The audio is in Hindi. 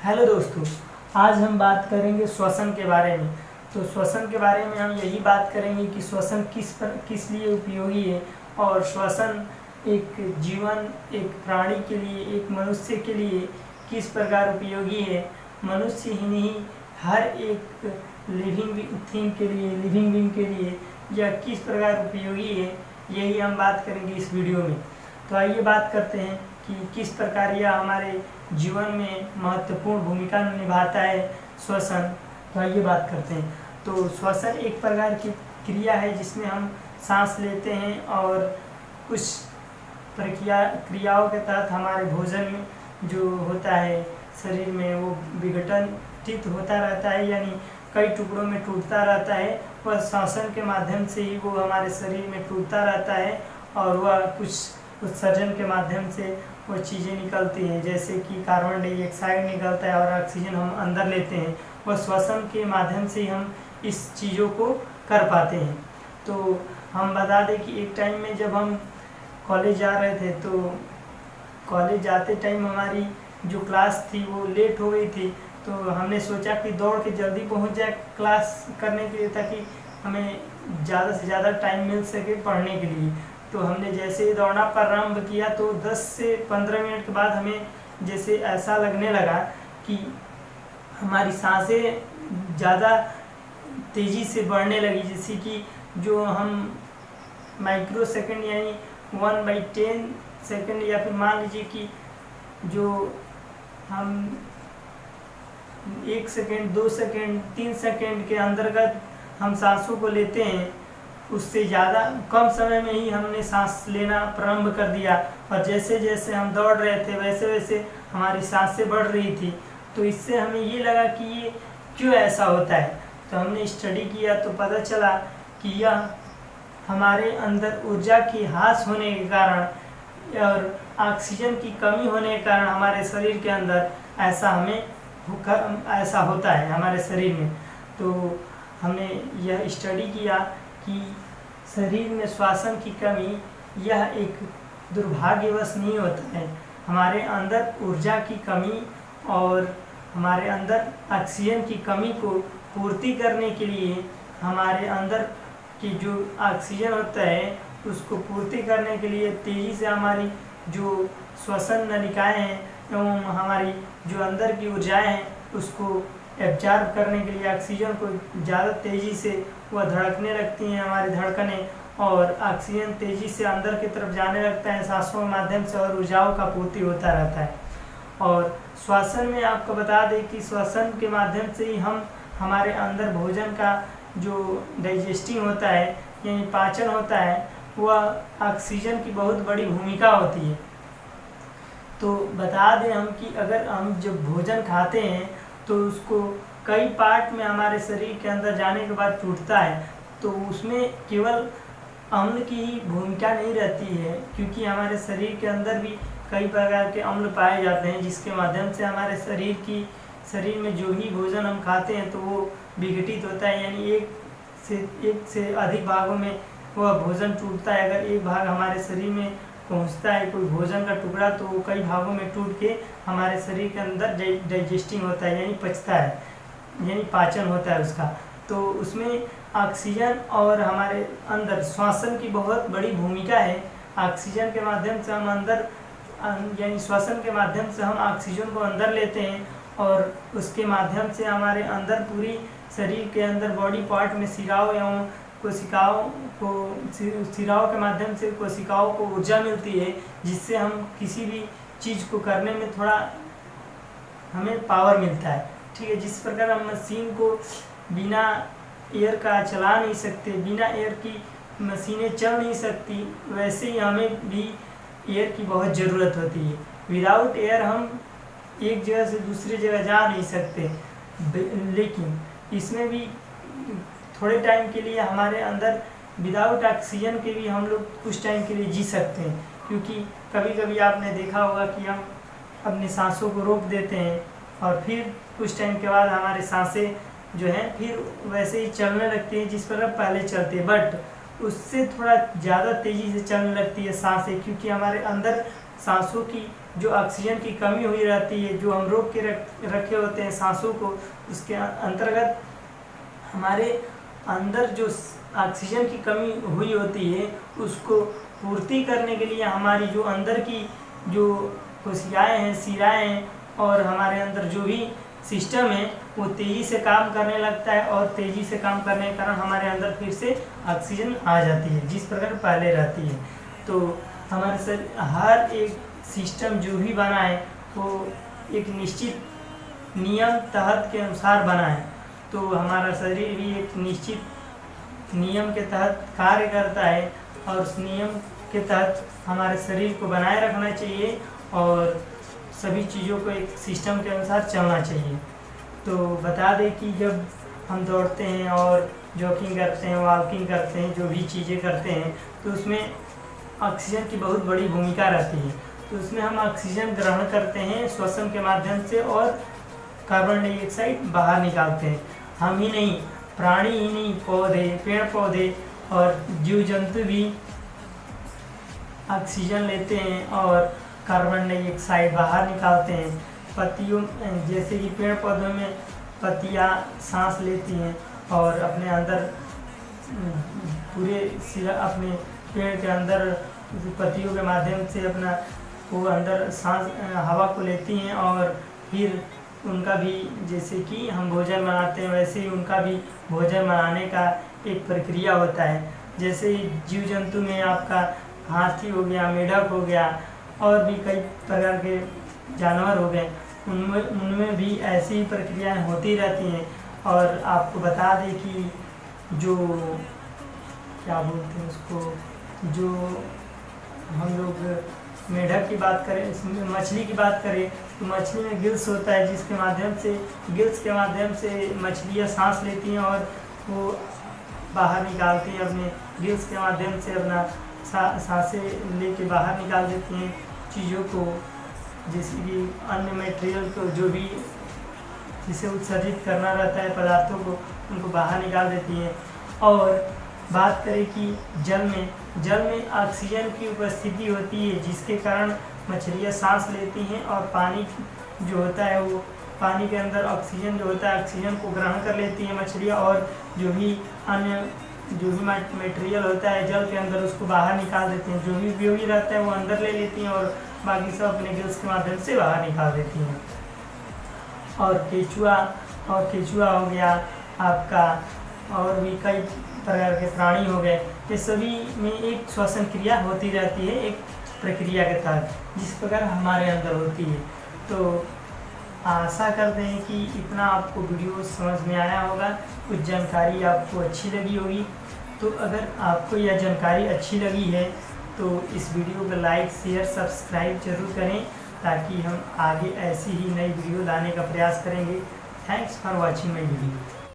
हेलो दोस्तों, आज हम बात करेंगे श्वसन के बारे में। तो श्वसन के बारे में हम यही बात करेंगे कि श्वसन किस लिए उपयोगी है और श्वसन एक प्राणी के लिए, एक मनुष्य के लिए किस प्रकार उपयोगी है। मनुष्य ही नहीं, हर एक लिविंग बीइंग के लिए यह किस प्रकार उपयोगी है, यही हम बात करेंगे इस वीडियो में। तो आइए बात करते हैं कि किस प्रकार यह हमारे जीवन में महत्वपूर्ण भूमिका निभाता है श्वसन। तो आइए बात करते हैं। तो श्वसन एक प्रकार की क्रिया है जिसमें हम सांस लेते हैं और कुछ क्रियाओं के तहत हमारे भोजन में जो होता है शरीर में वो विघटित होता रहता है, यानी कई टुकड़ों में टूटता रहता है। वह श्वसन के माध्यम से ही वो हमारे शरीर में टूटता रहता है और वह कुछ उत्सर्जन के माध्यम से वो चीज़ें निकलती हैं, जैसे कि कार्बन डाइऑक्साइड निकलता है और ऑक्सीजन हम अंदर लेते हैं। वह श्वसन के माध्यम से हम इस चीज़ों को कर पाते हैं। तो हम बता दें कि एक टाइम में जब हम कॉलेज जा रहे थे, तो कॉलेज जाते टाइम हमारी जो क्लास थी वो लेट हो गई थी। तो हमने सोचा कि दौड़ के जल्दी पहुंच जाए क्लास करने के लिए, ताकि हमें ज़्यादा से ज़्यादा टाइम मिल सके पढ़ने के लिए। तो हमने जैसे ही दौड़ना प्रारंभ किया तो 10 से 15 मिनट के बाद हमें जैसे ऐसा लगने लगा कि हमारी सांसें ज़्यादा तेज़ी से बढ़ने लगी, जैसे कि जो हम माइक्रो सेकेंड यानी 1/10 सेकेंड, या फिर मान लीजिए कि जो हम 1 सेकेंड, 2 सेकेंड, 3 सेकेंड के अंतर्गत हम सांसों को लेते हैं, उससे ज़्यादा कम समय में ही हमने सांस लेना प्रारंभ कर दिया। और जैसे जैसे हम दौड़ रहे थे वैसे वैसे हमारी सांसें बढ़ रही थी। तो इससे हमें ये लगा कि ये क्यों ऐसा होता है। तो हमने स्टडी किया तो पता चला कि यह हमारे अंदर ऊर्जा की ह्रास होने के कारण और ऑक्सीजन की कमी होने के कारण हमारे शरीर के अंदर ऐसा होता है हमारे शरीर में। तो हमने यह स्टडी किया कि शरीर में श्वसन की कमी यह एक दुर्भाग्यवश नहीं होता है। हमारे अंदर ऊर्जा की कमी और हमारे अंदर ऑक्सीजन की कमी को पूर्ति करने के लिए हमारे अंदर की जो ऑक्सीजन होता है उसको पूर्ति करने के लिए तेज़ी से हमारी जो श्वसन नलिकाएं हैं एवं हमारी जो अंदर की ऊर्जाएं हैं उसको एब्जॉर्ब करने के लिए ऑक्सीजन को ज़्यादा तेज़ी से वह धड़कने लगती हैं हमारी धड़कनें, और ऑक्सीजन तेज़ी से अंदर की तरफ जाने लगता है सांसों के माध्यम से और ऊर्जाओं का पूर्ति होता रहता है। और श्वसन में आपको बता दें कि श्वसन के माध्यम से ही हम हमारे अंदर भोजन का जो डाइजेस्टिंग होता है यानी पाचन होता है, वह ऑक्सीजन की बहुत बड़ी भूमिका होती है। तो बता दें हम कि अगर हम जब भोजन खाते हैं तो उसको कई पार्ट में हमारे शरीर के अंदर जाने के बाद टूटता है, तो उसमें केवल अम्ल की ही भूमिका नहीं रहती है, क्योंकि हमारे शरीर के अंदर भी कई प्रकार के अम्ल पाए जाते हैं, जिसके माध्यम से हमारे शरीर में जो भी भोजन हम खाते हैं तो वो विघटित होता है, यानी एक से अधिक भागों में वह भोजन टूटता है। अगर एक भाग हमारे शरीर में पहुंचता है कोई भोजन का टुकड़ा, तो वो कई भागों में टूट के हमारे शरीर के अंदर डाइजेस्टिंग होता है, यानी पचता है, यानी पाचन होता है उसका। तो उसमें ऑक्सीजन और हमारे अंदर श्वसन की बहुत बड़ी भूमिका है। ऑक्सीजन के माध्यम से हम अंदर यानी श्वसन के माध्यम से हम ऑक्सीजन को अंदर लेते हैं और उसके माध्यम से हमारे अंदर पूरी शरीर के अंदर बॉडी पार्ट में सिराओं एवं सिराओं के माध्यम से कोशिकाओं को ऊर्जा मिलती है, जिससे हम किसी भी चीज़ को करने में थोड़ा हमें पावर मिलता है। ठीक है, जिस प्रकार हम मशीन को बिना एयर का चला नहीं सकते, बिना एयर की मशीनें चल नहीं सकती, वैसे ही हमें भी एयर की बहुत ज़रूरत होती है। विदाउट एयर हम एक जगह से दूसरी जगह जा नहीं सकते, लेकिन इसमें भी थोड़े टाइम के लिए हमारे अंदर विदाउट ऑक्सीजन के भी हम लोग कुछ टाइम के लिए जी सकते हैं, क्योंकि कभी कभी आपने देखा होगा कि हम अपनी सांसों को रोक देते हैं और फिर कुछ टाइम के बाद हमारे सांसें जो हैं फिर वैसे ही चलने लगती हैं जिस पर पहले चलती है, बट उससे थोड़ा ज़्यादा तेज़ी से चलने लगती है सांसें, क्योंकि हमारे अंदर सांसों की जो ऑक्सीजन की कमी हुई रहती है, जो हम रोक के रखे होते हैं सांसों को, उसके अंतर्गत हमारे अंदर जो ऑक्सीजन की कमी हुई होती है उसको पूर्ति करने के लिए हमारी जो अंदर की जो कोशिकाएं हैं, शिराएं हैं और हमारे अंदर जो भी सिस्टम है वो तेज़ी से काम करने लगता है, और तेज़ी से काम करने के कारण हमारे अंदर फिर से ऑक्सीजन आ जाती है जिस प्रकार पहले रहती है। तो हमारे शरीर हर एक सिस्टम जो भी बना है वो एक निश्चित नियम तहत के अनुसार बना है। तो हमारा शरीर भी एक निश्चित नियम के तहत कार्य करता है, और उस नियम के तहत हमारे शरीर को बनाए रखना चाहिए और सभी चीज़ों को एक सिस्टम के अनुसार चलना चाहिए। तो बता दें कि जब हम दौड़ते हैं और जॉगिंग करते हैं, वॉकिंग करते हैं, जो भी चीज़ें करते हैं, तो उसमें ऑक्सीजन की बहुत बड़ी भूमिका रहती है। तो उसमें हम ऑक्सीजन ग्रहण करते हैं श्वसन के माध्यम से और कार्बन डाइऑक्साइड बाहर निकालते हैं। हम ही नहीं, प्राणी ही नहीं, पौधे, पेड़ पौधे और जीव जंतु भी ऑक्सीजन लेते हैं और कार्बन डाइऑक्साइड बाहर निकालते हैं। पत्तियों, जैसे कि पेड़ पौधों में पत्तियां सांस लेती हैं और अपने अंदर पूरे अपने पेड़ के अंदर पत्तियों के माध्यम से अपना वो अंदर सांस हवा को लेती हैं, और फिर उनका भी जैसे कि हम भोजन बनाते हैं वैसे ही उनका भी भोजन बनाने का एक प्रक्रिया होता है। जैसे जीव जंतु में आपका हाथी हो गया, मेढक हो गया और भी कई प्रकार के जानवर हो गए, उनमें भी ऐसी ही प्रक्रियाएं होती रहती हैं। और आपको बता दें कि जो क्या बोलते हैं उसको, जो हम लोग मेढक की बात करें, इसमें मछली की बात करें तो मछली में गिल्स होता है, जिसके माध्यम से गिल्स के माध्यम से मछलियाँ सांस लेती हैं और वो बाहर निकालती हैं, अपने गिल्स के माध्यम से अपना सांसें लेके बाहर निकाल देती हैं चीज़ों को, जैसे कि अन्य मटेरियल को जो भी जिसे उत्सर्जित करना रहता है पदार्थों को, उनको बाहर निकाल देती हैं। और बात करें कि जल में ऑक्सीजन की उपस्थिति होती है, जिसके कारण मछलियाँ सांस लेती हैं और पानी जो होता है वो पानी के अंदर ऑक्सीजन जो होता है ऑक्सीजन को ग्रहण कर लेती हैं मछलियाँ, और जो भी अन्य जो भी मटेरियल होता है जल के अंदर उसको बाहर निकाल देती हैं। जो भी उपयोगी रहता है वो अंदर ले लेती हैं और बाकी सब अपने गिल्स के माध्यम से बाहर निकाल देती हैं। और केचुआ हो गया आपका, और भी कई प्रकार के प्राणी हो गए, ये सभी में एक श्वसन क्रिया होती रहती है एक प्रक्रिया के तहत, जिस प्रकार हमारे अंदर होती है। तो आशा करते हैं कि इतना आपको वीडियो समझ में आया होगा, कुछ जानकारी आपको अच्छी लगी होगी। तो अगर आपको यह जानकारी अच्छी लगी है तो इस वीडियो को लाइक, शेयर, सब्सक्राइब जरूर करें, ताकि हम आगे ऐसी ही नई वीडियो लाने का प्रयास करेंगे। Thanks for watching my video.